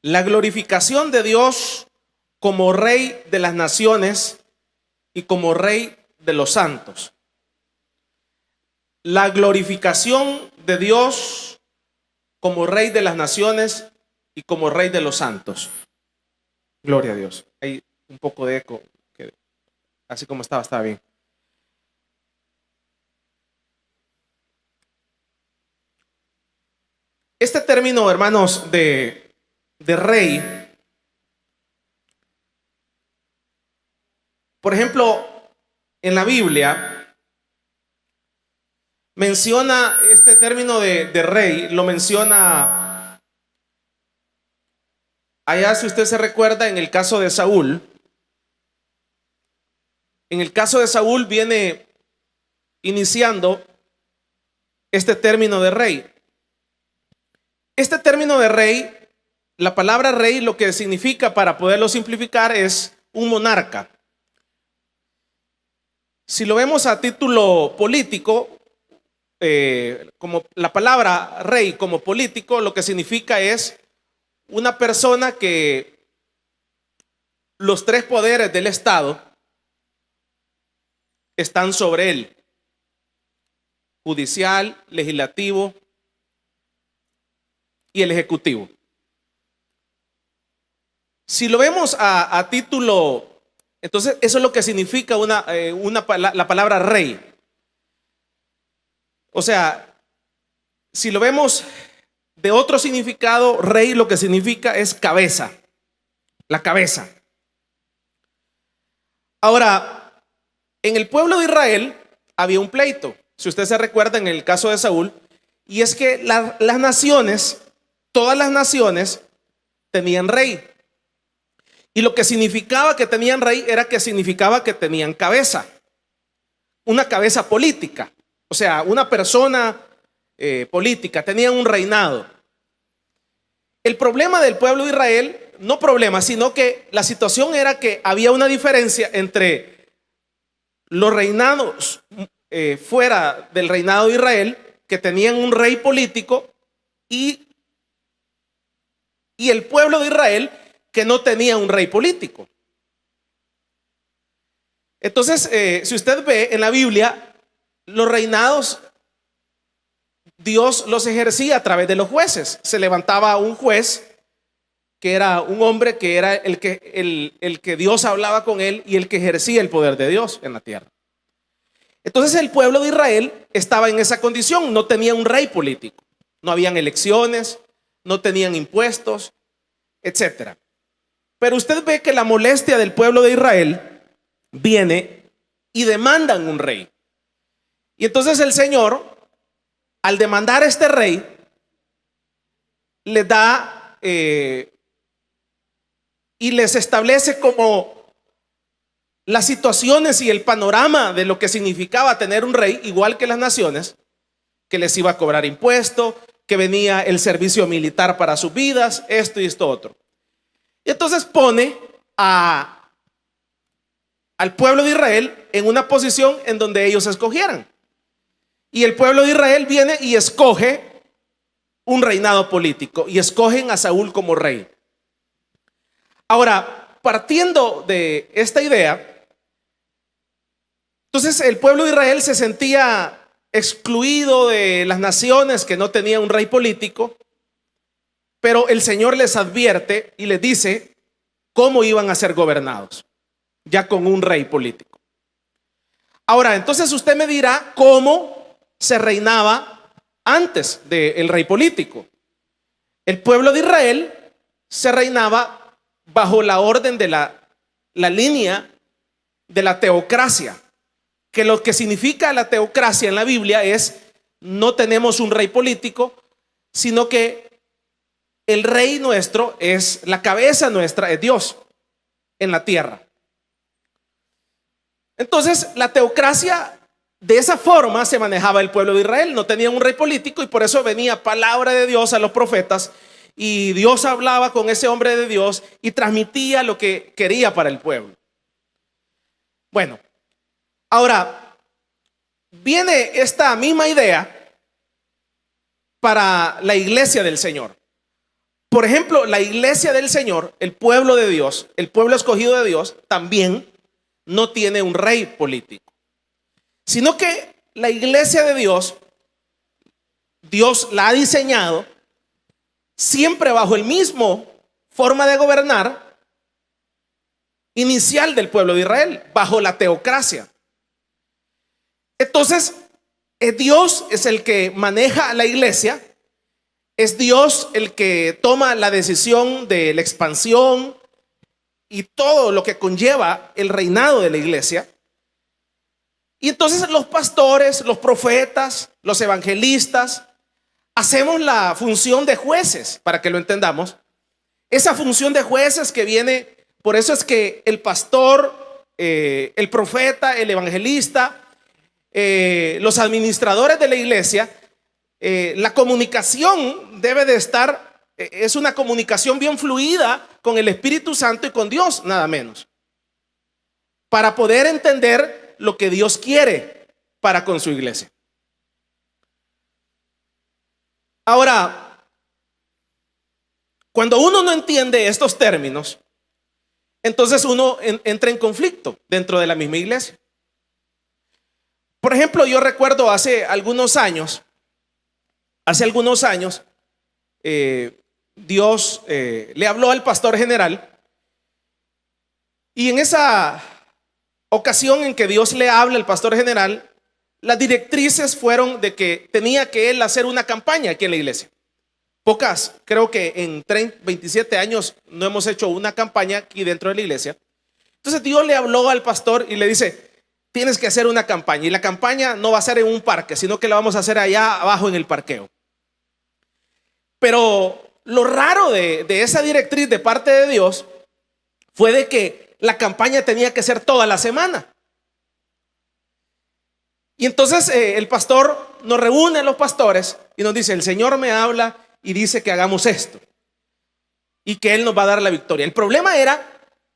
La glorificación de Dios como Rey de las naciones y como Rey de los santos. La glorificación de Dios como Rey de las naciones y como Rey de los santos. Gloria a Dios. Hay un poco de eco, que así como estaba bien. Este término, hermanos, de rey, por ejemplo, en la Biblia menciona este término de rey, lo menciona allá, si usted se recuerda, en el caso de Saúl. En el caso de Saúl viene iniciando este término de rey. Este término de rey, la palabra rey, lo que significa, para poderlo simplificar, es un monarca. Si lo vemos a título político, como la palabra rey como político, lo que significa es una persona que los tres poderes del Estado están sobre él: judicial, legislativo y el ejecutivo. Si lo vemos a título, entonces eso es lo que significa la palabra rey. O sea, si lo vemos de otro significado, rey lo que significa es cabeza, la cabeza. Ahora, en el pueblo de Israel había un pleito, si usted se recuerda, en el caso de Saúl, y es que las naciones, todas las naciones tenían rey. Y lo que significaba que tenían rey era que significaba que tenían cabeza, una cabeza política, o sea, una persona política, tenían un reinado. El problema del pueblo de Israel, no problema, sino que la situación era que había una diferencia entre los reinados fuera del reinado de Israel, que tenían un rey político, y el pueblo de Israel, que no tenía un rey político. Entonces, si usted ve en la Biblia, los reinados Dios los ejercía a través de los jueces. Se levantaba un juez que era un hombre que era el que Dios hablaba con él y el que ejercía el poder de Dios en la tierra. Entonces el pueblo de Israel estaba en esa condición, no tenía un rey político, no habían elecciones, no tenían impuestos, etcétera. Pero usted ve que la molestia del pueblo de Israel viene y demandan un rey. Y entonces el Señor, al demandar a este rey, les da y les establece como las situaciones y el panorama de lo que significaba tener un rey, igual que las naciones, que les iba a cobrar impuestos, que venía el servicio militar para sus vidas, esto y esto otro. Y entonces pone al pueblo de Israel en una posición en donde ellos escogieran. Y el pueblo de Israel viene y escoge un reinado político y escogen a Saúl como rey. Ahora, partiendo de esta idea, entonces el pueblo de Israel se sentía excluido de las naciones que no tenían un rey político, pero el Señor les advierte y les dice cómo iban a ser gobernados, ya con un rey político. Ahora, entonces usted me dirá cómo se reinaba antes del rey político. El pueblo de Israel se reinaba bajo la orden de la línea de la teocracia, que lo que significa la teocracia en la Biblia es: no tenemos un rey político, sino que el rey nuestro es la cabeza nuestra, es Dios en la tierra. Entonces, la teocracia, de esa forma se manejaba el pueblo de Israel. No tenía un rey político y por eso venía palabra de Dios a los profetas y Dios hablaba con ese hombre de Dios y transmitía lo que quería para el pueblo. Bueno, ahora viene esta misma idea para la iglesia del Señor. Por ejemplo, la iglesia del Señor, el pueblo de Dios, el pueblo escogido de Dios, también no tiene un rey político, sino que la iglesia de Dios, Dios la ha diseñado siempre bajo el mismo forma de gobernar inicial del pueblo de Israel, bajo la teocracia. Entonces, Dios es el que maneja la iglesia, es Dios el que toma la decisión de la expansión y todo lo que conlleva el reinado de la iglesia. Y entonces los pastores, los profetas, los evangelistas, hacemos la función de jueces, para que lo entendamos. Esa función de jueces que viene, por eso es que el pastor, el profeta, el evangelista, los administradores de la iglesia, la comunicación debe de estar, es una comunicación bien fluida con el Espíritu Santo y con Dios, nada menos, para poder entender lo que Dios quiere para con su iglesia. Ahora, cuando uno no entiende estos términos, entonces uno entra en conflicto dentro de la misma iglesia. Por ejemplo, yo recuerdo hace algunos años, Dios le habló al pastor general, y en esa ocasión en que Dios le habla al pastor general, las directrices fueron de que tenía que él hacer una campaña aquí en la iglesia. Pocas, creo que en 27 años no hemos hecho una campaña aquí dentro de la iglesia. Entonces Dios le habló al pastor y le dice: tienes que hacer una campaña, y la campaña no va a ser en un parque, sino que la vamos a hacer allá abajo en el parqueo. Pero lo raro de esa directriz de parte de Dios fue de que la campaña tenía que ser toda la semana. Y entonces el pastor nos reúne a los pastores y nos dice: el Señor me habla y dice que hagamos esto y que Él nos va a dar la victoria. El problema era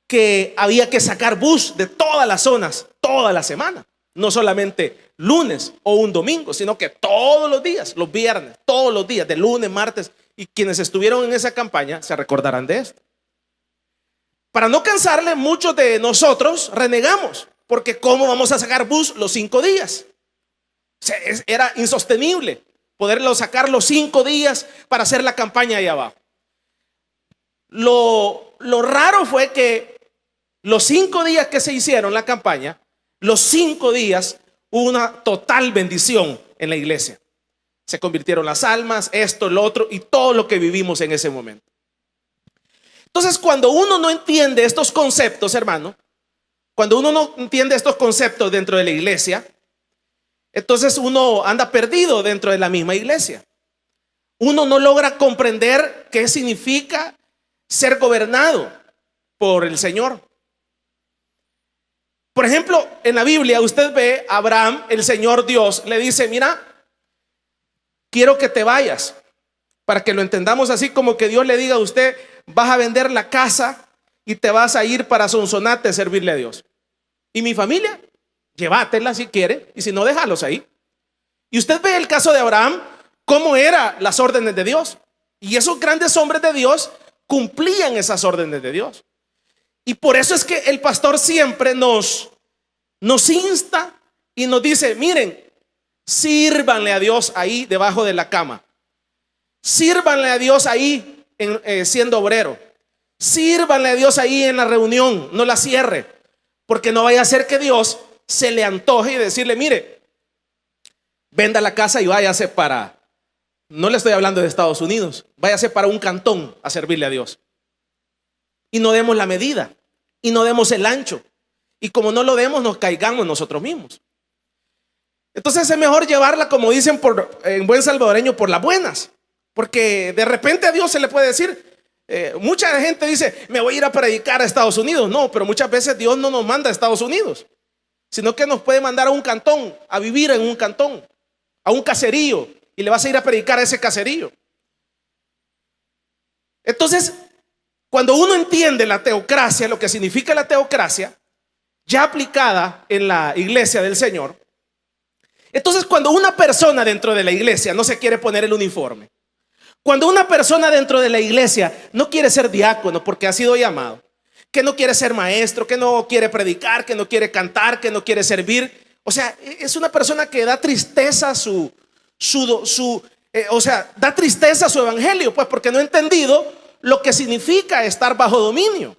que había que sacar bus de todas las zonas toda la semana, no solamente lunes o un domingo, sino que todos los días, los viernes, todos los días, de lunes, martes. Y quienes estuvieron en esa campaña se recordarán de esto. Para no cansarle, muchos de nosotros renegamos, porque ¿cómo vamos a sacar bus los 5 días? O sea, era insostenible poderlo sacar los 5 días para hacer la campaña ahí abajo. Lo raro fue que los 5 días que se hicieron la campaña, los 5 días hubo una total bendición en la iglesia. Se convirtieron las almas, esto, lo otro y todo lo que vivimos en ese momento. Entonces, cuando uno no entiende estos conceptos, hermano, cuando uno no entiende estos conceptos dentro de la iglesia, entonces uno anda perdido dentro de la misma iglesia. Uno no logra comprender qué significa ser gobernado por el Señor. Por ejemplo, en la Biblia usted ve a Abraham, el Señor Dios le dice: mira, quiero que te vayas, para que lo entendamos así, como que Dios le diga a usted: vas a vender la casa y te vas a ir para Sonsonate a servirle a Dios. Y mi familia, llévatela si quiere, y si no, déjalos ahí. Y usted ve el caso de Abraham, cómo eran las órdenes de Dios. Y esos grandes hombres de Dios cumplían esas órdenes de Dios. Y por eso es que el pastor siempre nos insta y nos dice: miren, sírvanle a Dios ahí debajo de la cama. Sírvanle a Dios ahí siendo obrero. Sírvanle a Dios ahí en la reunión. No la cierre, porque no vaya a ser que Dios se le antoje y decirle: mire, venda la casa y váyase para, no le estoy hablando de Estados Unidos, váyase para un cantón a servirle a Dios. Y no demos la medida, y no demos el ancho. Y como no lo demos, nos caigamos nosotros mismos. Entonces es mejor llevarla, como dicen en buen salvadoreño, por las buenas. Porque de repente a Dios se le puede decir, mucha gente dice: me voy a ir a predicar a Estados Unidos. No, pero muchas veces Dios no nos manda a Estados Unidos, sino que nos puede mandar a un cantón, a vivir en un cantón, a un caserío, y le vas a ir a predicar a ese caserío. Entonces, cuando uno entiende la teocracia, lo que significa la teocracia, ya aplicada en la iglesia del Señor, entonces cuando una persona dentro de la iglesia no se quiere poner el uniforme, Cuando una persona dentro de la iglesia no quiere ser diácono porque ha sido llamado, que no quiere ser maestro, que no quiere predicar, que no quiere cantar, que no quiere servir, o sea, es una persona que da tristeza da tristeza su evangelio, pues porque no ha entendido lo que significa estar bajo dominio.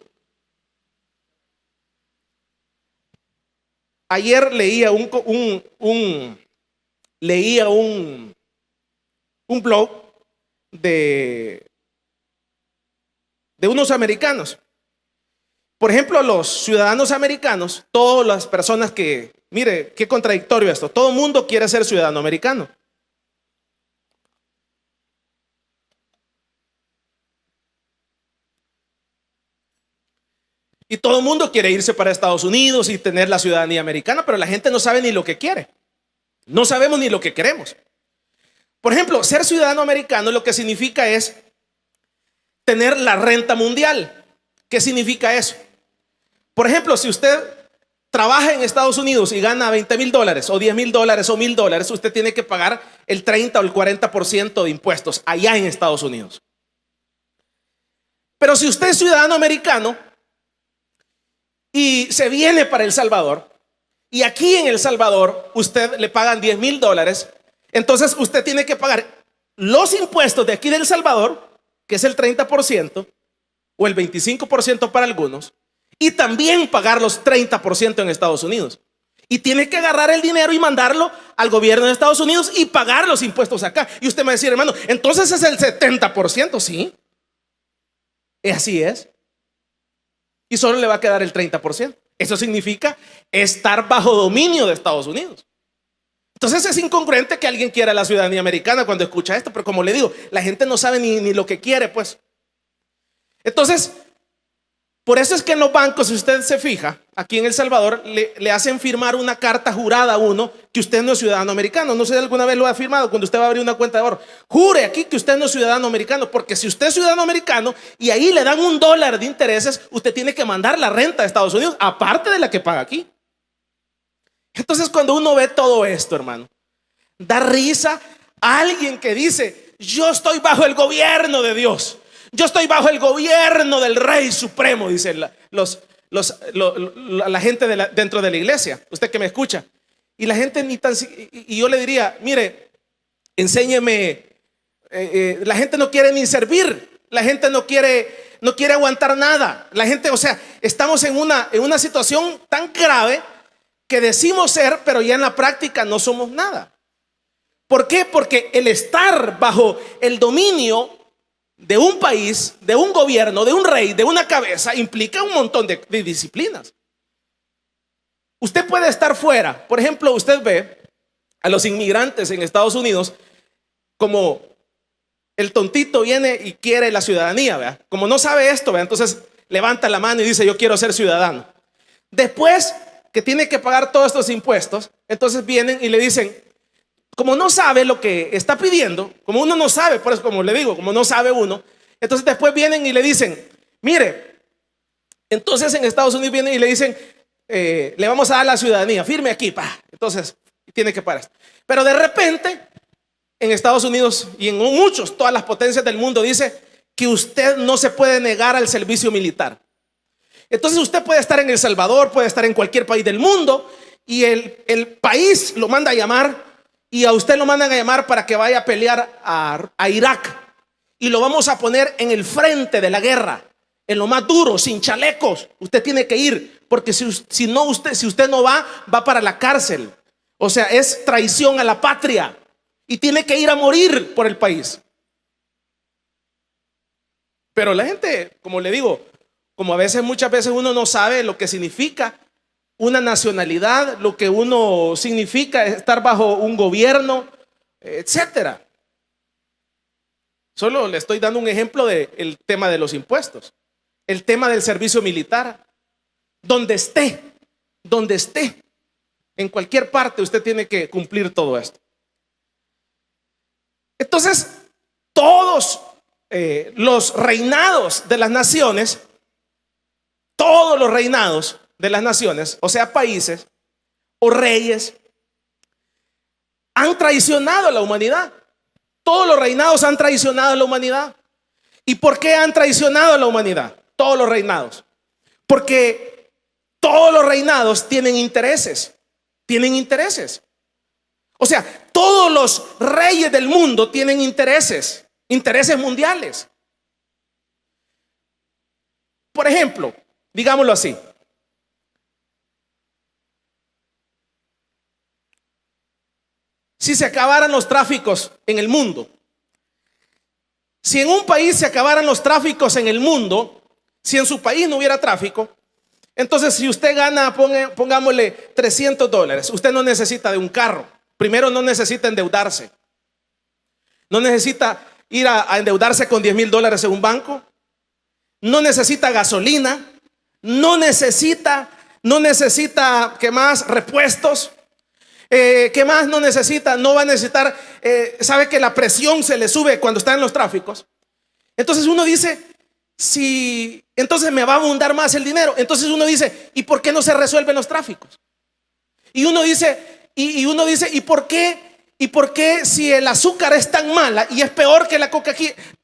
Ayer leía un blog de unos americanos. Por ejemplo, los ciudadanos americanos, todas las personas que, mire, qué contradictorio esto, todo el mundo quiere ser ciudadano americano. Y todo el mundo quiere irse para Estados Unidos y tener la ciudadanía americana, pero la gente no sabe ni lo que quiere. No sabemos ni lo que queremos. Por ejemplo, ser ciudadano americano lo que significa es tener la renta mundial. ¿Qué significa eso? Por ejemplo, si usted trabaja en Estados Unidos y gana $20,000 o $10,000 o $1,000, usted tiene que pagar el 30 o el 40% de impuestos allá en Estados Unidos. Pero si usted es ciudadano americano y se viene para El Salvador, y aquí en El Salvador usted le pagan $10,000, entonces usted tiene que pagar los impuestos de aquí de El Salvador, que es el 30% o el 25% para algunos, y también pagar los 30% en Estados Unidos. Y tiene que agarrar el dinero y mandarlo al gobierno de Estados Unidos y pagar los impuestos acá. Y usted me va a decir, hermano, entonces es el 70%, ¿sí? Así es. Y solo le va a quedar el 30%. Eso significa estar bajo dominio de Estados Unidos. Entonces es incongruente que alguien quiera la ciudadanía americana cuando escucha esto, pero como le digo, la gente no sabe ni lo que quiere, pues. Entonces, por eso es que en los bancos, si usted se fija, aquí en El Salvador, le hacen firmar una carta jurada a uno que usted no es ciudadano americano. No sé si alguna vez lo ha firmado cuando usted va a abrir una cuenta de ahorro. Jure aquí que usted no es ciudadano americano, porque si usted es ciudadano americano y ahí le dan $1 de intereses, usted tiene que mandar la renta a Estados Unidos, aparte de la que paga aquí. Entonces, cuando uno ve todo esto, hermano, da risa a alguien que dice: yo estoy bajo el gobierno de Dios. Yo estoy bajo el gobierno del Rey Supremo, dice la gente dentro de la iglesia. Usted que me escucha. Y la gente y yo le diría: mire, enséñeme. La gente no quiere ni servir. La gente no quiere aguantar nada. La gente, o sea, estamos en una situación tan grave que decimos ser, pero ya en la práctica no somos nada. ¿Por qué? Porque el estar bajo el dominio de un país, de un gobierno, de un rey, de una cabeza, implica un montón de disciplinas. Usted puede estar fuera. Por ejemplo, usted ve a los inmigrantes en Estados Unidos como el tontito viene y quiere la ciudadanía, ¿verdad? Como no sabe esto, ¿verdad? Entonces levanta la mano y dice: yo quiero ser ciudadano. Después que tiene que pagar todos estos impuestos, entonces vienen y le dicen, como no sabe lo que está pidiendo, como uno no sabe, por eso como le digo, como no sabe uno, entonces después vienen y le dicen: mire, entonces en Estados Unidos vienen y le dicen, le vamos a dar la ciudadanía, firme aquí, pa. Entonces tiene que pagar esto. Pero de repente en Estados Unidos y en todas las potencias del mundo dice que usted no se puede negar al servicio militar. Entonces usted puede estar en El Salvador, puede estar en cualquier país del mundo y el país lo manda a llamar. Y a usted lo mandan a llamar para que vaya a pelear a Irak. Y lo vamos a poner en el frente de la guerra, en lo más duro, sin chalecos. Usted tiene que ir, porque si usted no va para la cárcel. O sea, es traición a la patria. Y tiene que ir a morir por el país. Pero la gente, como le digo, como muchas veces uno no sabe lo que significa una nacionalidad, lo que uno significa estar bajo un gobierno, etcétera. Solo le estoy dando un ejemplo del tema de los impuestos, el tema del servicio militar. Donde esté, en cualquier parte usted tiene que cumplir todo esto. Entonces, todos los reinados de las naciones, todos los reinados de las naciones, o sea, países o reyes, han traicionado a la humanidad. Todos los reinados han traicionado a la humanidad. ¿Y por qué han traicionado a la humanidad? Todos los reinados. Porque todos los reinados tienen intereses. Tienen intereses. O sea, todos los reyes del mundo tienen intereses. Intereses mundiales. Por ejemplo, digámoslo así. Si se acabaran los tráficos en el mundo, si en un país se acabaran los tráficos en el mundo, si en su país no hubiera tráfico, entonces si usted gana, pongámosle $300, usted no necesita de un carro. Primero, no necesita endeudarse. No necesita ir a endeudarse con $10,000 en un banco. No necesita gasolina. No necesita, ¿qué más? Repuestos. ¿Qué más no necesita? No va a necesitar, sabe que la presión se le sube cuando está en los tráficos. Entonces uno dice, si entonces me va a abundar más el dinero. Entonces uno dice, ¿y por qué no se resuelven los tráficos? Y uno dice, ¿y por qué si el azúcar es tan mala y es peor que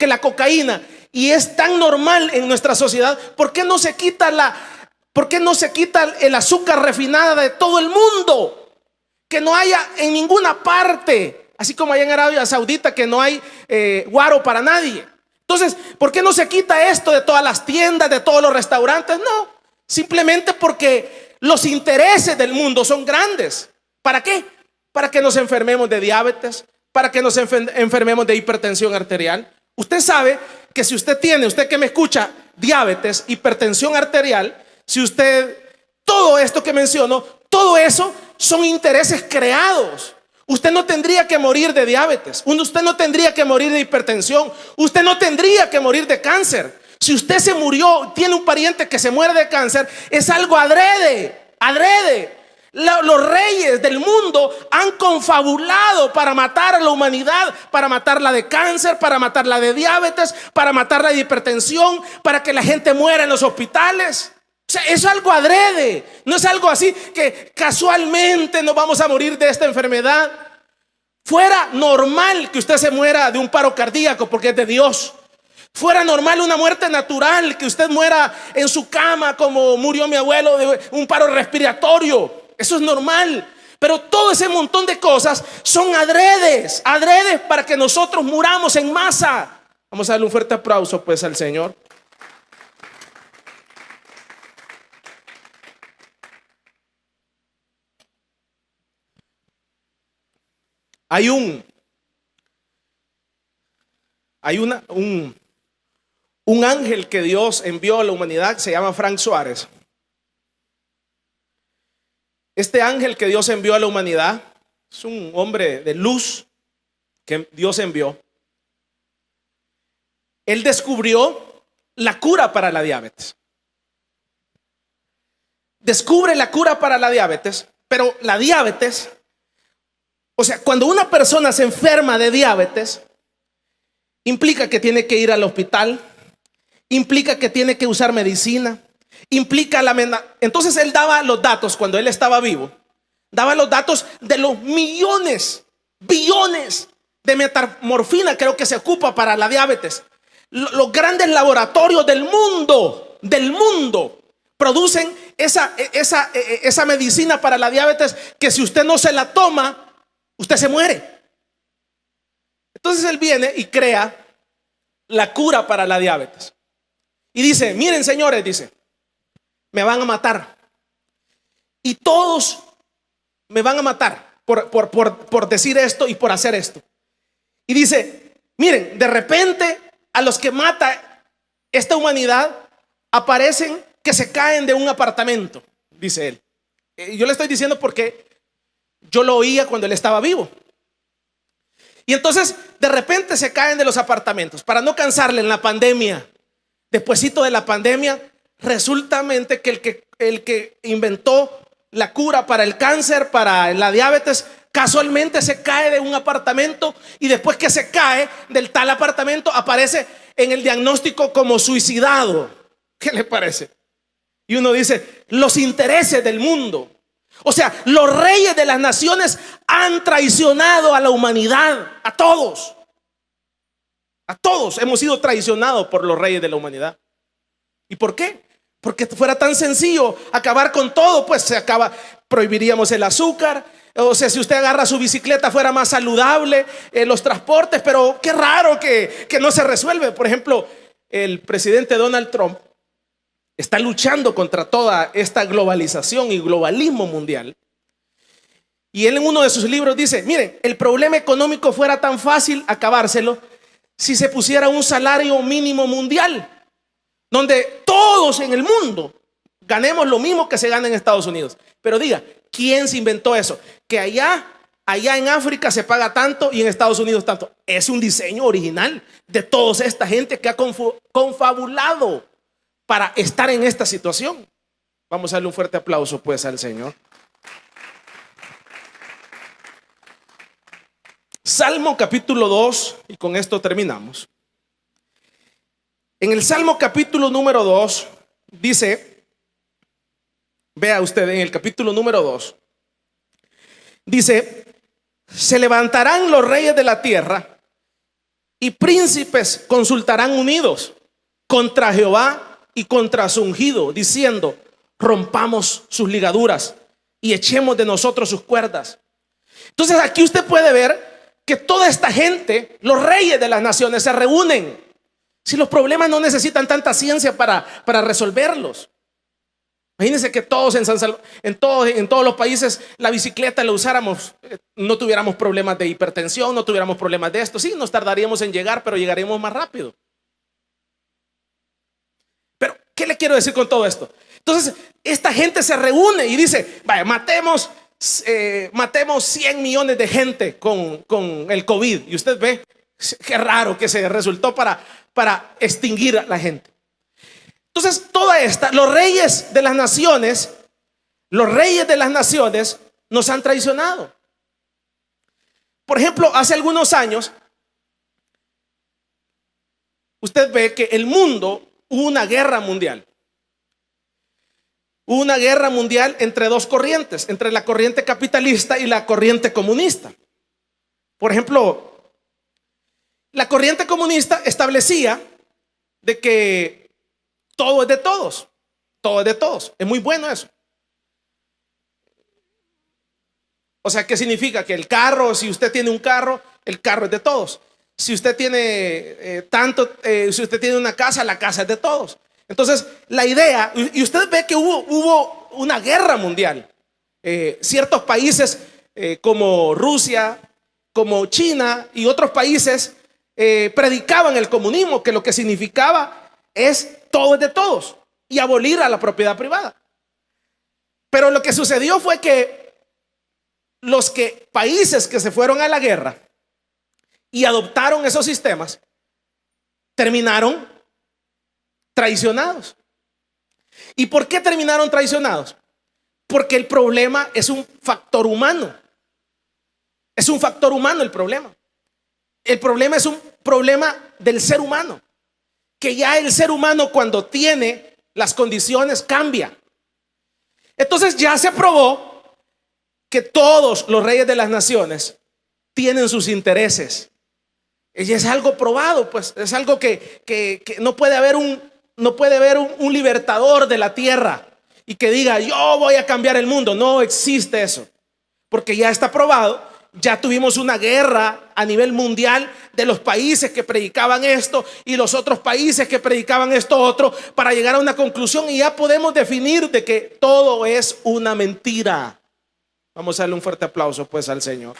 la cocaína y es tan normal en nuestra sociedad, ¿por qué no se quita el azúcar refinada de todo el mundo? Que no haya en ninguna parte, así como hay en Arabia Saudita, que no hay guaro para nadie. Entonces, ¿por qué no se quita esto de todas las tiendas, de todos los restaurantes? No, simplemente porque los intereses del mundo son grandes. ¿Para qué? Para que nos enfermemos de diabetes, para que nos enfermemos de hipertensión arterial. Usted sabe que si usted que me escucha, diabetes, hipertensión arterial, si usted, todo esto que menciono, todo eso son intereses creados. Usted no tendría que morir de diabetes. Usted no tendría que morir de hipertensión. Usted no tendría que morir de cáncer. Si usted se murió, tiene un pariente que se muere de cáncer, es algo adrede. Los reyes del mundo han confabulado para matar a la humanidad, para matarla de cáncer, para matarla de diabetes, para matarla de hipertensión, para que la gente muera en los hospitales. O sea, es algo adrede, no es algo así que casualmente nos vamos a morir de esta enfermedad. Fuera normal que usted se muera de un paro cardíaco porque es de Dios. Fuera normal una muerte natural, que usted muera en su cama como murió mi abuelo de un paro respiratorio. Eso es normal. Pero todo ese montón de cosas son adredes para que nosotros muramos en masa. Vamos a darle un fuerte aplauso pues al Señor. Hay un ángel que Dios envió a la humanidad, se llama Frank Suárez. Este ángel que Dios envió a la humanidad es un hombre de luz que Dios envió. Él descubrió la cura para la diabetes. Descubre la cura para la diabetes, pero la diabetes, o sea, cuando una persona se enferma de diabetes, implica que tiene que ir al hospital, implica que tiene que usar medicina, entonces él daba los datos cuando él estaba vivo, daba los datos de los millones, billones de metamorfina, creo que se ocupa para la diabetes. Los grandes laboratorios del mundo producen esa medicina para la diabetes que si usted no se la toma, usted se muere. Entonces él viene y crea la cura para la diabetes. Y dice, miren señores, dice, me van a matar. Y todos me van a matar por decir esto y por hacer esto. Y dice, miren, de repente a los que mata esta humanidad aparecen que se caen de un apartamento, dice él. Yo le estoy diciendo porque yo lo oía cuando él estaba vivo. Y entonces de repente se caen de los apartamentos. Para no cansarle en la pandemia, despuesito de la pandemia, resultamente que el que inventó la cura para el cáncer, para la diabetes, casualmente se cae de un apartamento y después que se cae del tal apartamento aparece en el diagnóstico como suicidado. ¿Qué le parece? Y uno dice, los intereses del mundo. O sea, los reyes de las naciones han traicionado a la humanidad, a todos. A todos hemos sido traicionados por los reyes de la humanidad. ¿Y por qué? Porque fuera tan sencillo acabar con todo, pues se acaba, prohibiríamos el azúcar. O sea, si usted agarra su bicicleta fuera más saludable, los transportes, pero qué raro que no se resuelve. Por ejemplo, el presidente Donald Trump está luchando contra toda esta globalización y globalismo mundial. Y él en uno de sus libros dice, miren, el problema económico fuera tan fácil acabárselo si se pusiera un salario mínimo mundial, donde todos en el mundo ganemos lo mismo que se gana en Estados Unidos. Pero diga, ¿quién se inventó eso? Que allá en África se paga tanto y en Estados Unidos tanto. Es un diseño original de toda esta gente que ha confabulado para estar en esta situación. Vamos a darle un fuerte aplauso pues al Señor. Salmo capítulo 2, y con esto terminamos. En el Salmo capítulo número 2 dice, vea usted en el capítulo número 2, dice, se levantarán los reyes de la tierra y príncipes consultarán unidos contra Jehová y contra su ungido, diciendo, rompamos sus ligaduras y echemos de nosotros sus cuerdas. Entonces aquí usted puede ver que toda esta gente, los reyes de las naciones, se reúnen. Si los problemas no necesitan tanta ciencia para resolverlos. Imagínense que todos en todos los países la bicicleta la usáramos, no tuviéramos problemas de hipertensión, no tuviéramos problemas de esto. Sí, nos tardaríamos en llegar, pero llegaríamos más rápido. Pero, ¿qué le quiero decir con todo esto? Entonces, esta gente se reúne y dice, vaya, matemos 100 millones de gente con el COVID. Y usted ve, qué raro que se resultó para extinguir a la gente. Entonces, los reyes de las naciones nos han traicionado. Por ejemplo, hace algunos años, usted ve que el mundo hubo una guerra mundial. Hubo una guerra mundial entre dos corrientes, entre la corriente capitalista y la corriente comunista. Por ejemplo, la corriente comunista establecía de que todo es de todos, todo es de todos. Es muy bueno eso. O sea, ¿qué significa? Que el carro, si usted tiene un carro, el carro es de todos. Si usted tiene si usted tiene una casa, la casa es de todos. Entonces, la idea, y usted ve que hubo una guerra mundial. Ciertos países como Rusia, como China y otros países predicaban el comunismo, que lo que significaba es todo es de todos y abolir a la propiedad privada. Pero lo que sucedió fue que los países que se fueron a la guerra y adoptaron esos sistemas terminaron traicionados. ¿Y por qué terminaron traicionados? Porque el problema es un factor humano. Es un factor humano el problema. El problema es un problema del ser humano. Que ya el ser humano, cuando tiene las condiciones, cambia. Entonces ya se probó que todos los reyes de las naciones tienen sus intereses. Y es algo probado, pues es algo que no puede haber un libertador de la tierra y que diga yo voy a cambiar el mundo. No existe eso, porque ya está probado. Ya tuvimos una guerra a nivel mundial de los países que predicaban esto y los otros países que predicaban esto otro, para llegar a una conclusión, y ya podemos definir de que todo es una mentira. Vamos a darle un fuerte aplauso pues al Señor.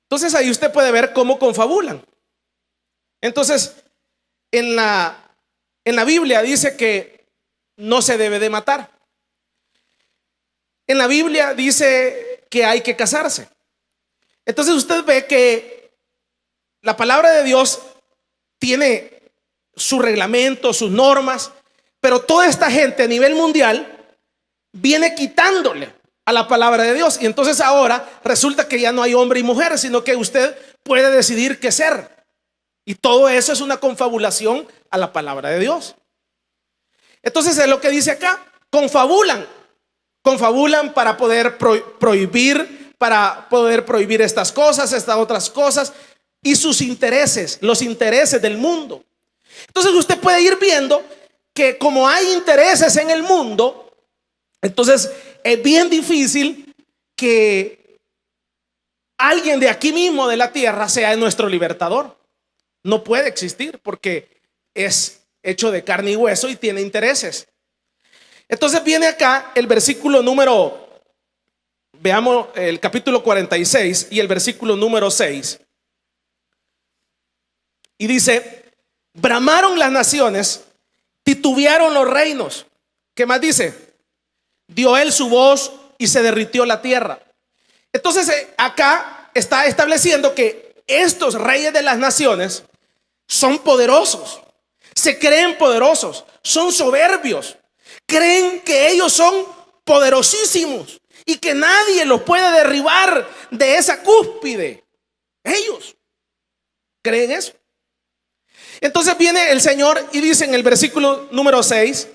Entonces ahí usted puede ver cómo confabulan. Entonces en la Biblia dice que no se debe de matar. En la Biblia dice que hay que casarse. Entonces usted ve que la palabra de Dios tiene su reglamento, sus normas, pero toda esta gente a nivel mundial viene quitándole a la palabra de Dios. Y entonces ahora resulta que ya no hay hombre y mujer, sino que usted puede decidir qué ser. Y todo eso es una confabulación a la palabra de Dios. Entonces es lo que dice acá: confabulan confabulan para poder prohibir, estas cosas, estas otras cosas, y sus intereses, los intereses del mundo. Entonces usted puede ir viendo que como hay intereses en el mundo, entonces es bien difícil que alguien de aquí mismo de la tierra sea nuestro libertador. No puede existir porque es hecho de carne y hueso y tiene intereses. Entonces viene acá el versículo número, veamos el capítulo 46 y el versículo número 6. Y dice: bramaron las naciones, titubearon los reinos. ¿Qué más dice? Dio él su voz y se derritió la tierra. Entonces acá está estableciendo que estos reyes de las naciones son poderosos, se creen poderosos, son soberbios, creen que ellos son poderosísimos y que nadie los puede derribar de esa cúspide. Ellos creen eso. Entonces viene el Señor y dice en el versículo número 6: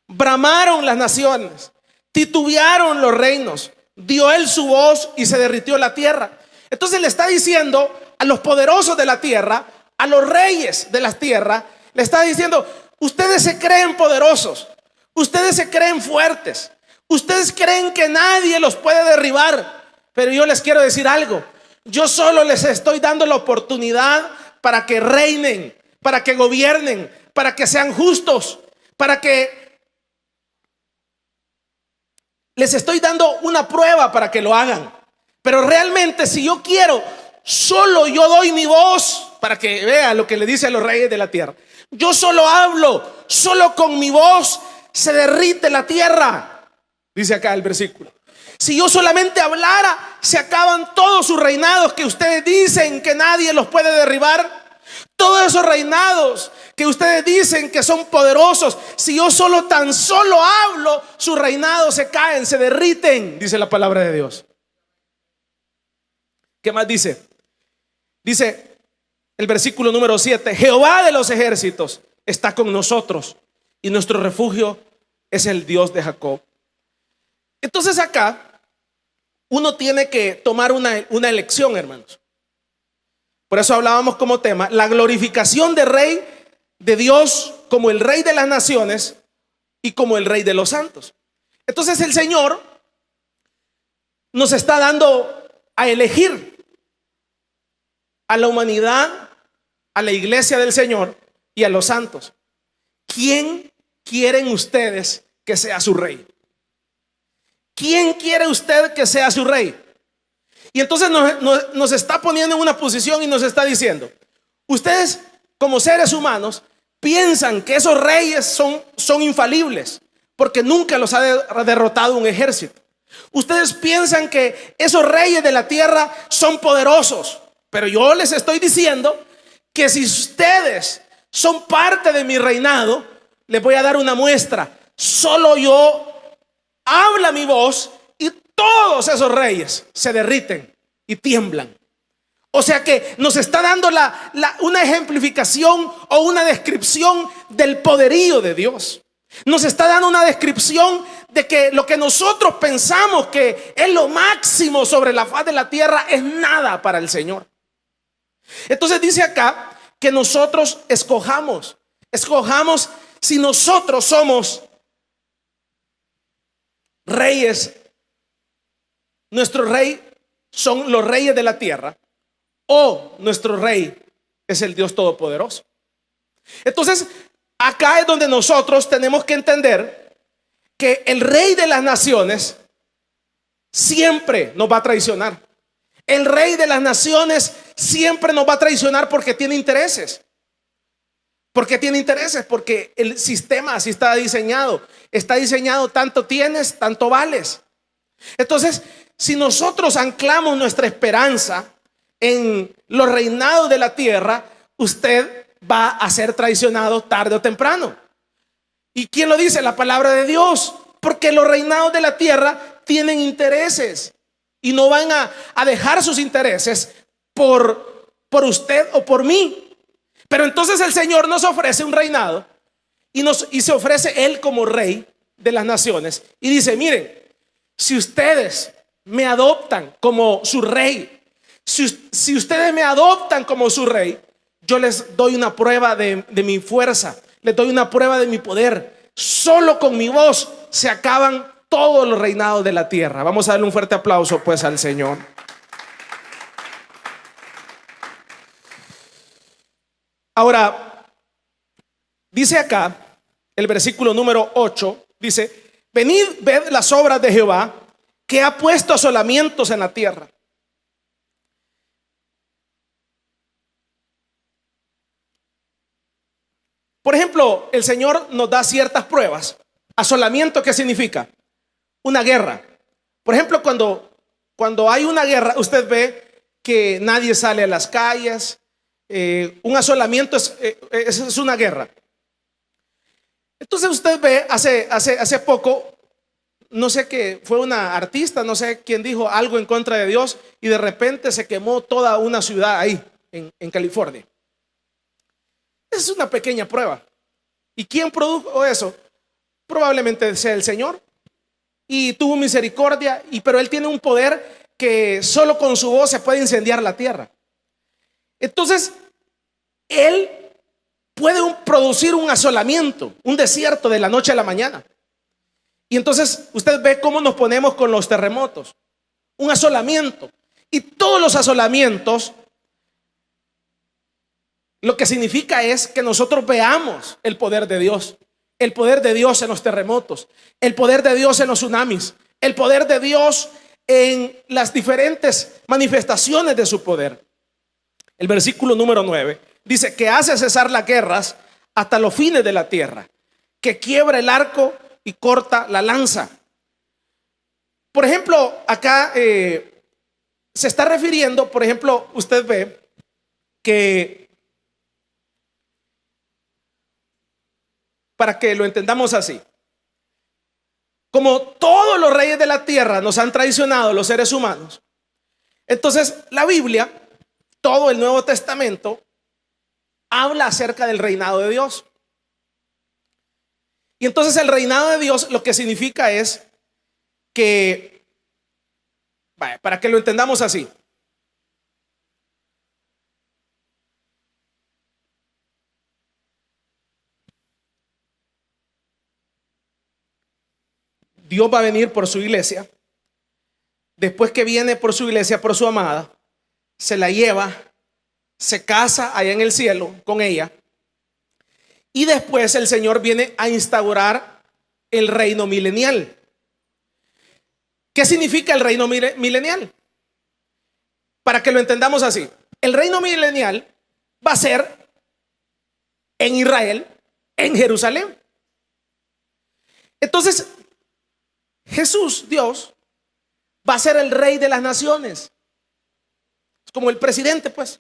bramaron las naciones, titubearon los reinos, dio él su voz y se derritió la tierra. Entonces le está diciendo a los poderosos de la tierra, a los reyes de la tierra, le está diciendo: ustedes se creen poderosos, ustedes se creen fuertes, ustedes creen que nadie los puede derribar, pero yo les quiero decir algo: yo solo les estoy dando la oportunidad para que reinen, para que gobiernen, para que sean justos, para que les estoy dando una prueba para que lo hagan. Pero realmente, si yo quiero, solo yo doy mi voz, para que vea lo que le dice a los reyes de la tierra. Yo solo hablo, solo con mi voz se derrite la tierra, dice acá el versículo. Si yo solamente hablara, se acaban todos sus reinados que ustedes dicen que nadie los puede derribar. Todos esos reinados que ustedes dicen que son poderosos, si yo tan solo hablo, sus reinados se caen, se derriten, dice la palabra de Dios. ¿Qué más dice? Dice el versículo número 7: Jehová de los ejércitos está con nosotros y nuestro refugio es el Dios de Jacob. Entonces acá uno tiene que tomar una elección, hermanos. Por eso hablábamos como tema la glorificación del rey de Dios como el rey de las naciones y como el rey de los santos. Entonces el Señor nos está dando a elegir a la humanidad, a la iglesia del Señor y a los santos. ¿Quién quieren ustedes que sea su rey? ¿Quién quiere usted que sea su rey? Y entonces nos está poniendo en una posición y nos está diciendo: ustedes como seres humanos piensan que esos reyes son infalibles porque nunca los ha derrotado un ejército. Ustedes piensan que esos reyes de la tierra son poderosos, pero yo les estoy diciendo que si ustedes son parte de mi reinado, les voy a dar una muestra. Solo yo habla mi voz y todos esos reyes se derriten y tiemblan. O sea que nos está dando una ejemplificación o una descripción del poderío de Dios. Nos está dando una descripción de que lo que nosotros pensamos que es lo máximo sobre la faz de la tierra es nada para el Señor. Entonces dice acá que nosotros escojamos si nosotros somos reyes. Nuestro rey son los reyes de la tierra, o nuestro rey es el Dios Todopoderoso. Entonces acá es donde nosotros tenemos que entender que el rey de las naciones siempre nos va a traicionar. El rey de las naciones siempre nos va a traicionar porque tiene intereses. Porque el sistema así está diseñado. Está diseñado: tanto tienes, tanto vales. Entonces, si nosotros anclamos nuestra esperanza en los reinados de la tierra, usted va a ser traicionado tarde o temprano. ¿Y quién lo dice? La palabra de Dios. Porque los reinados de la tierra tienen intereses y no van a dejar sus intereses por usted o por mí. Pero entonces el Señor nos ofrece un reinado y se ofrece Él como rey de las naciones y dice: miren, si ustedes me adoptan como su rey, si ustedes me adoptan como su rey, yo les doy una prueba de mi fuerza, les doy una prueba de mi poder. Solo con mi voz se acaban todos los reinados de la tierra. Vamos a darle un fuerte aplauso pues al Señor. Ahora, dice acá el versículo número 8, dice: venid, ved las obras de Jehová, que ha puesto asolamientos en la tierra. Por ejemplo, el Señor nos da ciertas pruebas. Asolamiento, ¿qué significa? Una guerra. Por ejemplo, cuando hay una guerra, usted ve que nadie sale a las calles. Un asolamiento es una guerra. Entonces usted ve, hace poco, no sé qué, fue una artista, no sé quién dijo algo en contra de Dios, y de repente se quemó toda una ciudad ahí, en California. Esa es una pequeña prueba. ¿Y quién produjo eso? Probablemente sea el Señor. Y tuvo misericordia, pero Él tiene un poder que solo con su voz se puede incendiar la tierra. Entonces, Él puede producir un asolamiento, un desierto de la noche a la mañana. Y entonces usted ve cómo nos ponemos con los terremotos. Un asolamiento. Y todos los asolamientos, lo que significa es que nosotros veamos el poder de Dios. El poder de Dios en los terremotos, el poder de Dios en los tsunamis, el poder de Dios en las diferentes manifestaciones de su poder. El versículo número 9 dice: que hace cesar las guerras hasta los fines de la tierra, que quiebra el arco y corta la lanza. Por ejemplo, acá se está refiriendo, por ejemplo, usted ve que, para que lo entendamos así, como todos los reyes de la tierra nos han traicionado los seres humanos, entonces la Biblia, todo el Nuevo Testamento, habla acerca del reinado de Dios. Y entonces el reinado de Dios lo que significa es que, para que lo entendamos así, Dios va a venir por su iglesia. Después que viene por su iglesia, por su amada, se la lleva, se casa allá en el cielo con ella. Y después el Señor viene a instaurar el reino milenial. ¿Qué significa el reino milenial? Para que lo entendamos así, el reino milenial va a ser en Israel, en Jerusalén. Entonces, Jesús, Dios, va a ser el rey de las naciones. Es como el presidente, pues.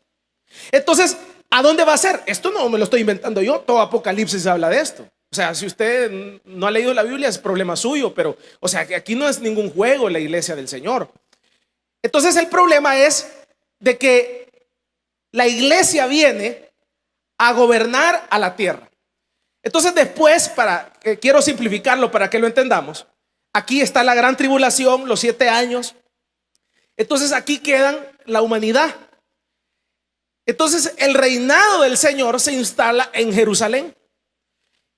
Entonces, ¿a dónde va a ser? Esto no me lo estoy inventando yo. Todo Apocalipsis habla de esto. O sea, si usted no ha leído la Biblia es problema suyo, pero, o sea, que aquí no es ningún juego la iglesia del Señor. Entonces el problema es de que la iglesia viene a gobernar a la tierra. Entonces después, quiero simplificarlo para que lo entendamos. Aquí está la gran tribulación, los 7 años. Entonces aquí quedan la humanidad. Entonces el reinado del Señor se instala en Jerusalén.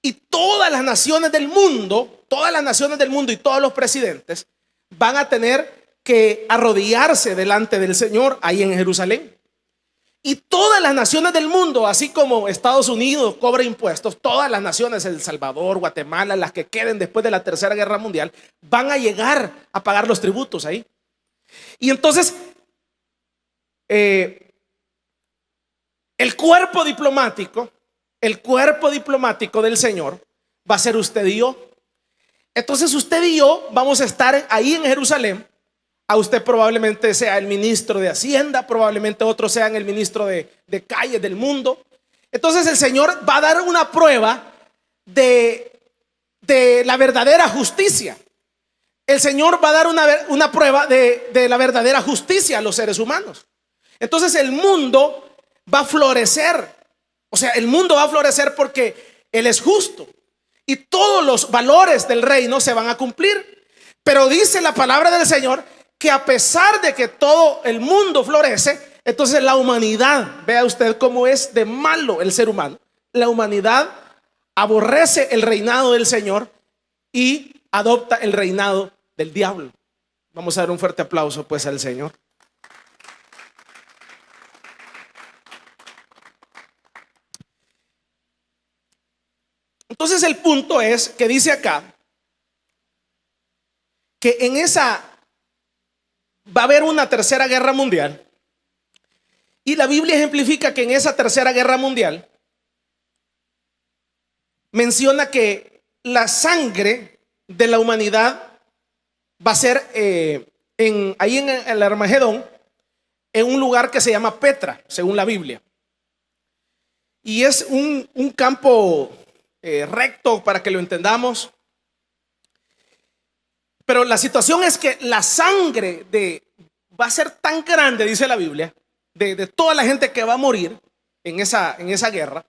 Y todas las naciones del mundo y todos los presidentes van a tener que arrodillarse delante del Señor ahí en Jerusalén. Y todas las naciones del mundo, así como Estados Unidos cobra impuestos, todas las naciones, El Salvador, Guatemala, las que queden después de la Tercera Guerra Mundial, van a llegar a pagar los tributos ahí. Y entonces, el cuerpo diplomático del Señor va a ser usted y yo. Entonces usted y yo vamos a estar ahí en Jerusalén. A usted probablemente sea el ministro de Hacienda, probablemente otros sean el ministro de calles del mundo. Entonces el Señor va a dar una prueba de la verdadera justicia. El Señor va a dar una prueba de la verdadera justicia a los seres humanos. Entonces el mundo va a florecer. O sea, el mundo va a florecer porque Él es justo. y todos los valores del reino se van a cumplir. Pero dice la palabra del Señor que a pesar de que todo el mundo florece, entonces la humanidad, vea usted cómo es de malo el ser humano. La humanidad aborrece el reinado del Señor y adopta el reinado del diablo. Vamos a dar un fuerte aplauso pues al Señor. Entonces el punto es que dice acá que en esa va a haber una tercera guerra mundial, y la Biblia ejemplifica que en esa tercera guerra mundial menciona que la sangre de la humanidad va a ser ahí en el Armagedón, en un lugar que se llama Petra, según la Biblia. Y es un campo recto para que lo entendamos. Pero la situación es que la sangre va a ser tan grande, dice la Biblia, de toda la gente que va a morir en esa guerra,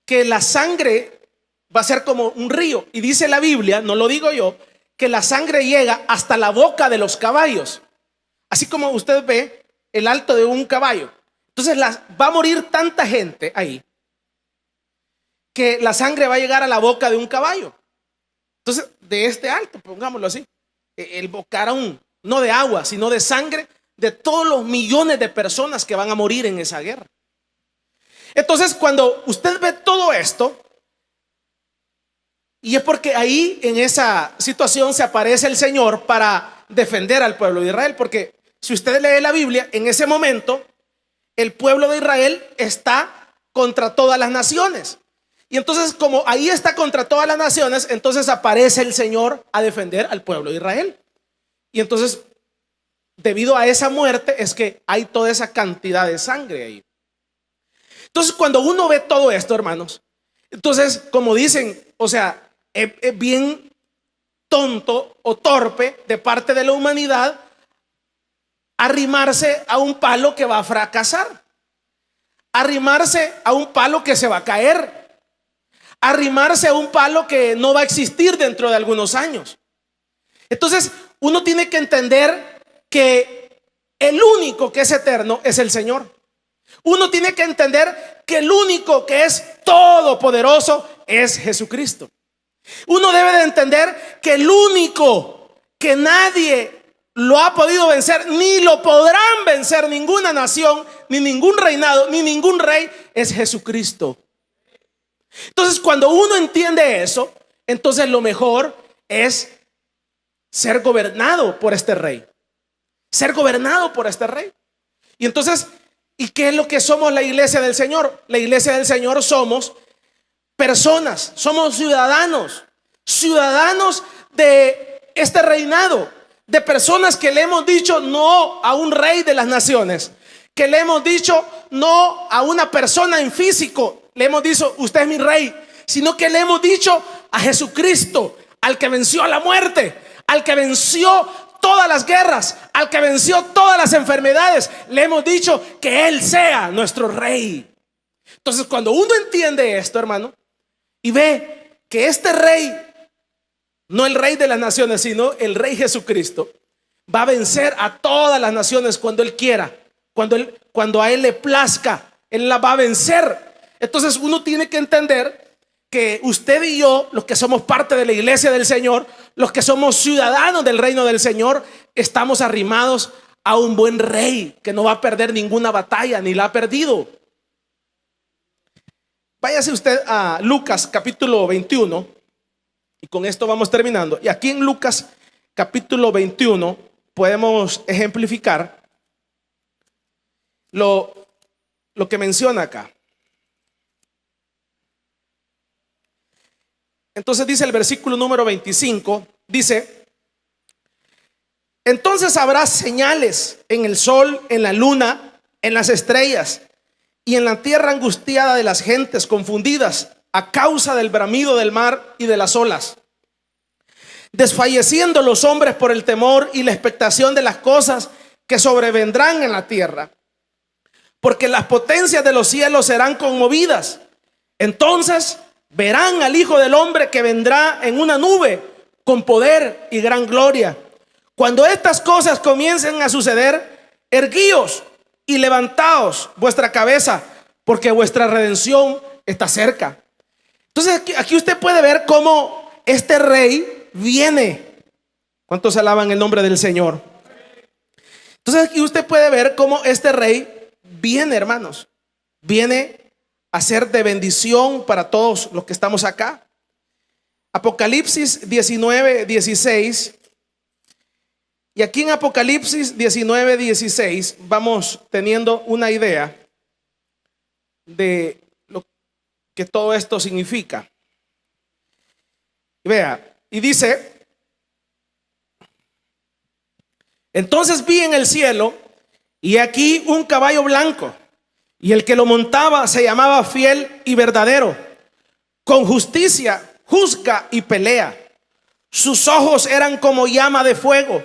que la sangre va a ser como un río. Y dice la Biblia, no lo digo yo, que la sangre llega hasta la boca de los caballos. Así como usted ve el alto de un caballo. Entonces va a morir tanta gente ahí que la sangre va a llegar a la boca de un caballo. Entonces, de este alto, pongámoslo así, el bocarón, no de agua, sino de sangre de todos los millones de personas que van a morir en esa guerra. Entonces, cuando usted ve todo esto, y es porque ahí en esa situación se aparece el Señor para defender al pueblo de Israel, porque si usted lee la Biblia, en ese momento el pueblo de Israel está contra todas las naciones. Y entonces, como ahí está contra todas las naciones, entonces aparece el Señor a defender al pueblo de Israel. Y entonces, debido a esa muerte, es que hay toda esa cantidad de sangre ahí. Entonces, cuando uno ve todo esto, hermanos, entonces, como dicen, o sea, es bien tonto o torpe de parte de la humanidad arrimarse a un palo que va a fracasar, arrimarse a un palo que se va a caer, arrimarse a un palo que no va a existir dentro de algunos años. Entonces uno tiene que entender que el único que es eterno es el Señor. Uno tiene que entender que el único que es todopoderoso es Jesucristo. Uno debe de entender que el único que nadie lo ha podido vencer, ni lo podrán vencer ninguna nación, ni ningún reinado, ni ningún rey, es Jesucristo. Entonces, cuando uno entiende eso, entonces lo mejor es ser gobernado por este rey. Ser gobernado por este rey. Y entonces, ¿y qué es lo que somos la iglesia del Señor? La iglesia del Señor somos personas, somos ciudadanos de este reinado, de personas que le hemos dicho no a un rey de las naciones, que le hemos dicho no a una persona en físico, le hemos dicho usted es mi rey, sino que le hemos dicho a Jesucristo, al que venció la muerte, al que venció todas las guerras, al que venció todas las enfermedades. Le hemos dicho que Él sea nuestro rey. Entonces, cuando uno entiende esto, hermano, y ve que este rey, no el rey de las naciones, sino el rey Jesucristo, va a vencer a todas las naciones cuando Él quiera, cuando a Él le plazca, Él la va a vencer. Entonces uno tiene que entender que usted y yo, los que somos parte de la iglesia del Señor, los que somos ciudadanos del reino del Señor, estamos arrimados a un buen rey que no va a perder ninguna batalla, ni la ha perdido. Váyase usted a Lucas capítulo 21, y con esto vamos terminando. Y aquí en Lucas capítulo 21 podemos ejemplificar lo que menciona acá. Entonces dice el versículo número 25, dice: entonces habrá señales en el sol, en la luna, en las estrellas, y en la tierra angustiada de las gentes confundidas a causa del bramido del mar y de las olas, desfalleciendo los hombres por el temor y la expectación de las cosas que sobrevendrán en la tierra, porque las potencias de los cielos serán conmovidas. Entonces verán al Hijo del Hombre que vendrá en una nube con poder y gran gloria. Cuando estas cosas comiencen a suceder, erguíos y levantaos vuestra cabeza, porque vuestra redención está cerca. Entonces aquí usted puede ver cómo este rey viene. ¿Cuántos alaban el nombre del Señor? Entonces aquí usted puede ver cómo este rey viene, hermanos. Viene a ser de bendición para todos los que estamos acá. Apocalipsis 19:16. Y aquí en Apocalipsis 19:16 vamos teniendo una idea de lo que todo esto significa. Vea, y dice: entonces vi en el cielo, y aquí un caballo blanco, y el que lo montaba se llamaba Fiel y Verdadero. Con justicia juzga y pelea. Sus ojos eran como llama de fuego,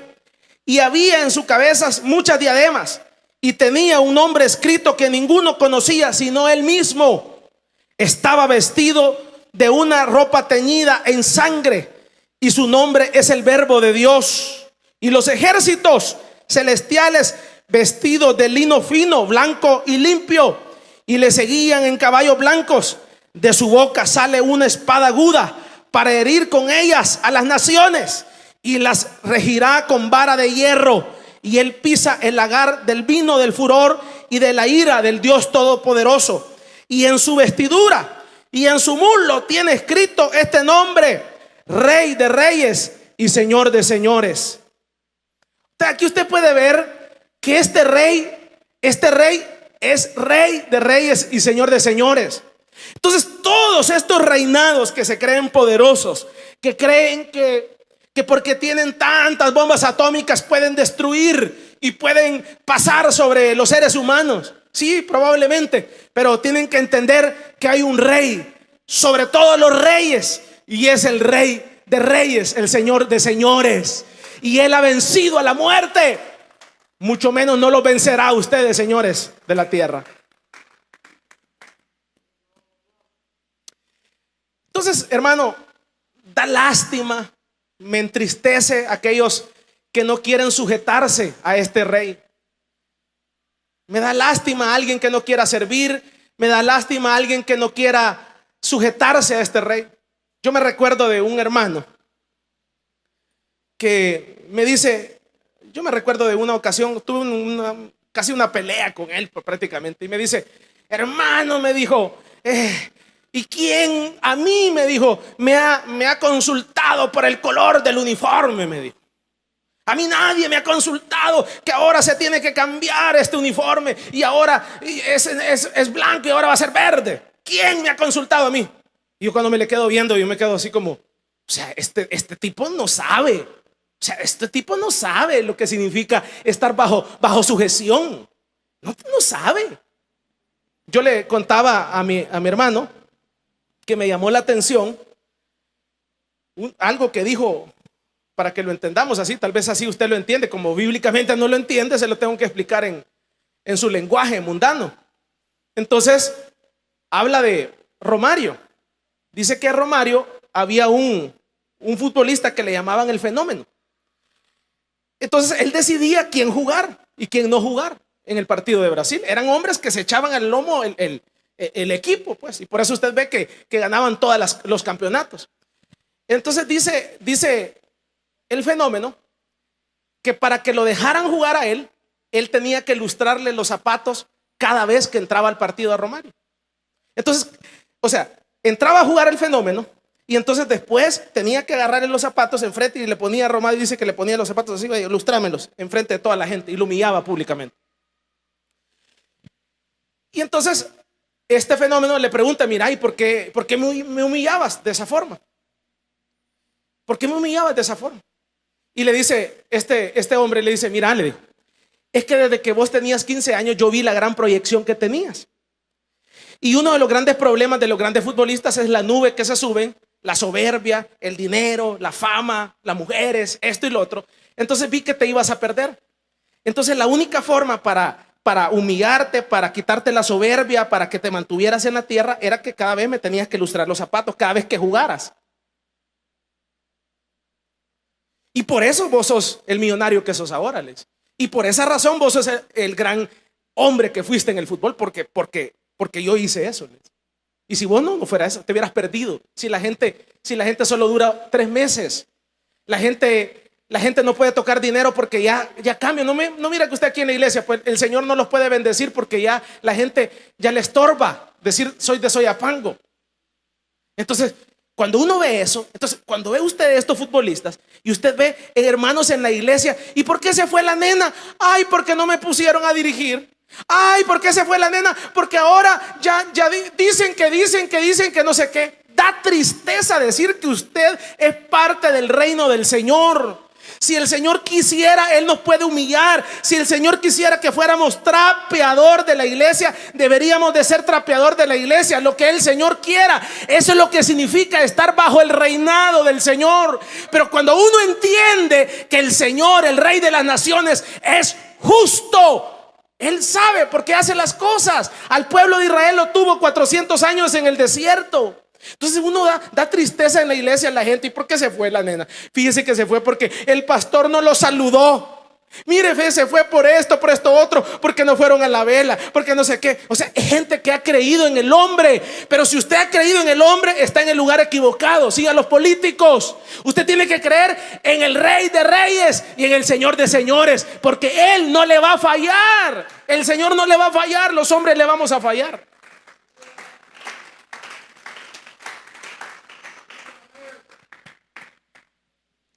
y había en su cabeza muchas diademas, y tenía un nombre escrito que ninguno conocía sino él mismo. Estaba vestido de una ropa teñida en sangre, y su nombre es el Verbo de Dios. Y los ejércitos celestiales, vestidos de lino fino, blanco y limpio, y le seguían en caballos blancos. De su boca sale una espada aguda para herir con ellas a las naciones, y las regirá con vara de hierro. Y él pisa el lagar del vino del furor y de la ira del Dios Todopoderoso. Y en su vestidura y en su muslo tiene escrito este nombre: Rey de Reyes y Señor de Señores. Aquí usted puede ver que este rey es Rey de Reyes y Señor de Señores. Entonces todos estos reinados que se creen poderosos, que creen que porque tienen tantas bombas atómicas pueden destruir y pueden pasar sobre los seres humanos. Sí, probablemente, pero tienen que entender que hay un rey sobre todos los reyes, y es el Rey de Reyes, el Señor de Señores. Y él ha vencido a la muerte. Mucho menos no lo vencerá a ustedes, señores de la tierra. Entonces, hermano, da lástima, me entristece aquellos que no quieren sujetarse a este rey. Me da lástima a alguien que no quiera servir. Me da lástima a alguien que no quiera sujetarse a este rey. Yo me recuerdo de un hermano que me dice, yo me recuerdo de una ocasión, tuve casi una pelea con él prácticamente, y me dice: hermano, me dijo, ¿y quién a mí, me dijo, me ha consultado por el color del uniforme? Me dijo: a mí nadie me ha consultado que ahora se tiene que cambiar este uniforme, y ahora es blanco y ahora va a ser verde. ¿Quién me ha consultado a mí? Y yo cuando me le quedo viendo, yo me quedo así como, o sea, este tipo no sabe. O sea, este tipo no sabe lo que significa estar bajo sujeción. No sabe. Yo le contaba a mi hermano que me llamó la atención algo que dijo, para que lo entendamos así. Tal vez así usted lo entiende. Como bíblicamente no lo entiende, se lo tengo que explicar en su lenguaje mundano. Entonces habla de Romario. Dice que Romario había un futbolista que le llamaban el Fenómeno. Entonces él decidía quién jugar y quién no jugar en el partido de Brasil. Eran hombres que se echaban al lomo el equipo, pues, y por eso usted ve que ganaban todos los campeonatos. Entonces dice el Fenómeno que para que lo dejaran jugar a él tenía que lustrarle los zapatos cada vez que entraba al partido a Romario. Entonces, o sea, entraba a jugar el Fenómeno, y entonces después tenía que agarrarle los zapatos enfrente, y le ponía a Romario, dice que le ponía los zapatos así, lustrámelos enfrente de toda la gente, y lo humillaba públicamente. Y entonces este Fenómeno le pregunta: mira, ¿y por qué me humillabas de esa forma? ¿Por qué me humillabas de esa forma? Y le dice, este hombre le dice: mira, le dijo, es que desde que vos tenías 15 años yo vi la gran proyección que tenías. Y uno de los grandes problemas de los grandes futbolistas es la nube que se suben, la soberbia, el dinero, la fama, las mujeres, esto y lo otro. Entonces vi que te ibas a perder. Entonces la única forma para para humillarte, para quitarte la soberbia, para que te mantuvieras en la tierra, era que cada vez me tenías que lustrar los zapatos, cada vez que jugaras. Y por eso vos sos el millonario que sos ahora, Alex. Y por esa razón vos sos el gran hombre que fuiste en el fútbol, porque yo hice eso, Alex. Y si vos no fuera eso, te hubieras perdido. Si la gente solo dura 3 meses, la gente no puede tocar dinero porque ya cambia. No mira que usted aquí en la iglesia, pues el Señor no los puede bendecir porque ya la gente ya le estorba decir soy de Soyapango. Entonces, cuando uno ve eso, entonces cuando ve usted estos futbolistas y usted ve hermanos en la iglesia, ¿y por qué se fue la nena? Ay, porque no me pusieron a dirigir. Ay, ¿por qué se fue la nena? Porque ahora ya dicen que no sé qué. Da tristeza decir que usted es parte del reino del Señor. Si el Señor quisiera, Él nos puede humillar. Si el Señor quisiera que fuéramos trapeador de la iglesia, deberíamos de ser trapeador de la iglesia. Lo que el Señor quiera. Eso es lo que significa estar bajo el reinado del Señor. Pero cuando uno entiende que el Señor, el Rey de las naciones, es justo, Él sabe por qué hace las cosas. Al pueblo de Israel lo tuvo 400 años en el desierto. Entonces uno da tristeza en la iglesia a la gente. ¿Y por qué se fue la nena? Fíjese que se fue porque el pastor no lo saludó. Mire, se fue por esto otro, porque no fueron a la vela, porque no sé qué. O sea, es gente que ha creído en el hombre. Pero si usted ha creído en el hombre, está en el lugar equivocado. Siga los políticos. Usted tiene que creer en el Rey de Reyes y en el Señor de Señores, porque Él no le va a fallar. El Señor no le va a fallar. Los hombres le vamos a fallar.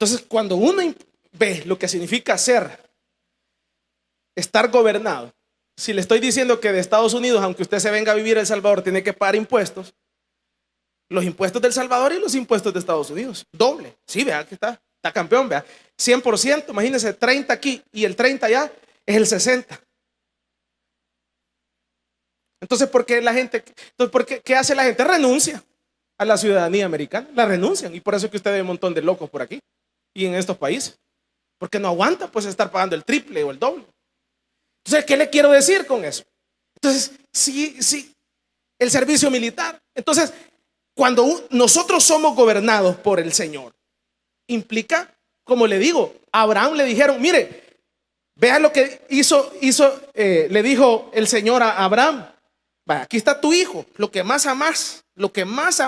Entonces, cuando uno ve lo que significa estar gobernado, si le estoy diciendo que de Estados Unidos, aunque usted se venga a vivir a El Salvador, tiene que pagar impuestos, los impuestos del Salvador y los impuestos de Estados Unidos, doble. Sí, vea que está campeón, vea, 100%, imagínense, 30 aquí y el 30 allá es el 60. Entonces, ¿qué hace la gente? Renuncia a la ciudadanía americana, la renuncian, y por eso es que usted ve un montón de locos por aquí y en estos países, porque no aguanta pues estar pagando el triple o el doble. Entonces, ¿qué le quiero decir con eso? Entonces, sí, el servicio militar. Entonces, cuando nosotros somos gobernados por el Señor, implica, como le digo, a Abraham le dijeron, mire, vea lo que le dijo el Señor a Abraham. Va, aquí está tu hijo, lo que más amás lo vas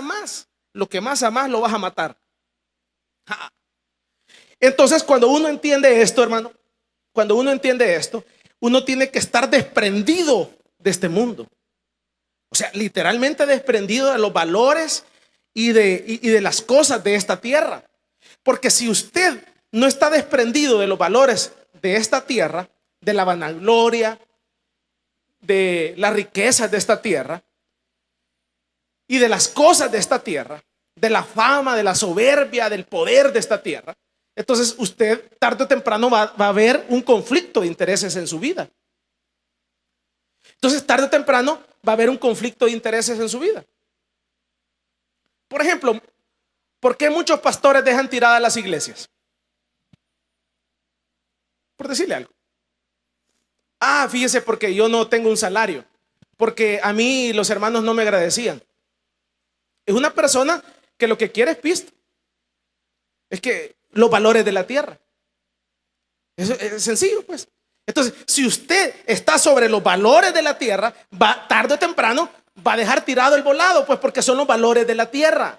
a matar. Entonces, cuando uno entiende esto, hermano, uno tiene que estar desprendido de este mundo. O sea, literalmente desprendido de los valores y de las cosas de esta tierra. Porque si usted no está desprendido de los valores de esta tierra, de la vanagloria, de las riquezas de esta tierra y de las cosas de esta tierra, de la fama, de la soberbia, del poder de esta tierra, entonces usted tarde o temprano va a haber un conflicto de intereses en su vida. Entonces tarde o temprano va a haber un conflicto de intereses en su vida. Por ejemplo, ¿por qué muchos pastores dejan tiradas las iglesias? Por decirle algo. Fíjese, porque yo no tengo un salario, porque a mí los hermanos no me agradecían. Es una persona que lo que quiere es pisto. Es que los valores de la tierra. Eso es sencillo, pues. Entonces, si usted está sobre los valores de la tierra, tarde o temprano va a dejar tirado el volado, pues, porque son los valores de la tierra.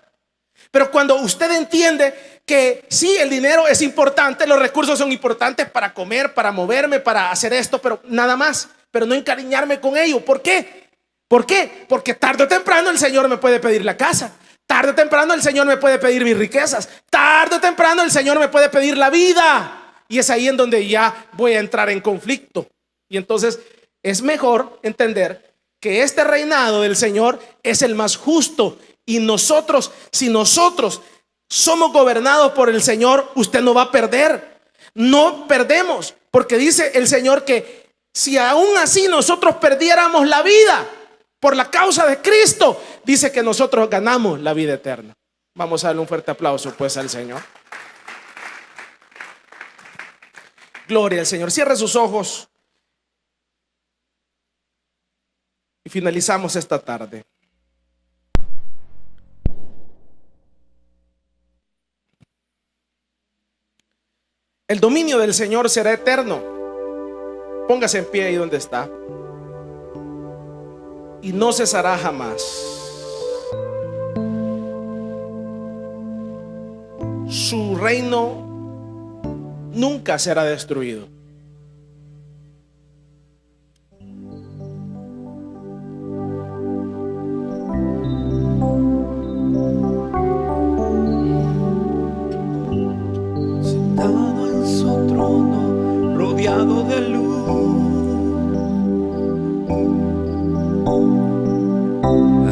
Pero cuando usted entiende que sí, el dinero es importante, los recursos son importantes para comer, para moverme, para hacer esto, pero nada más, pero no encariñarme con ello. ¿Por qué? Porque tarde o temprano el Señor me puede pedir la casa. Tarde o temprano el Señor me puede pedir mis riquezas. Tarde o temprano el Señor me puede pedir la vida. Y es ahí en donde ya voy a entrar en conflicto. Y entonces es mejor entender que este reinado del Señor es el más justo. Y si nosotros somos gobernados por el Señor, usted no va a perder. No perdemos, porque dice el Señor que si aún así nosotros perdiéramos la vida por la causa de Cristo, dice que nosotros ganamos la vida eterna. Vamos a darle un fuerte aplauso pues al Señor. Gloria al Señor. Cierre sus ojos. finalizamos esta tarde. El dominio del Señor será eterno. Póngase en pie ahí donde está. Y no cesará jamás. Su reino nunca será destruido. Sentado en su trono, rodeado de luz.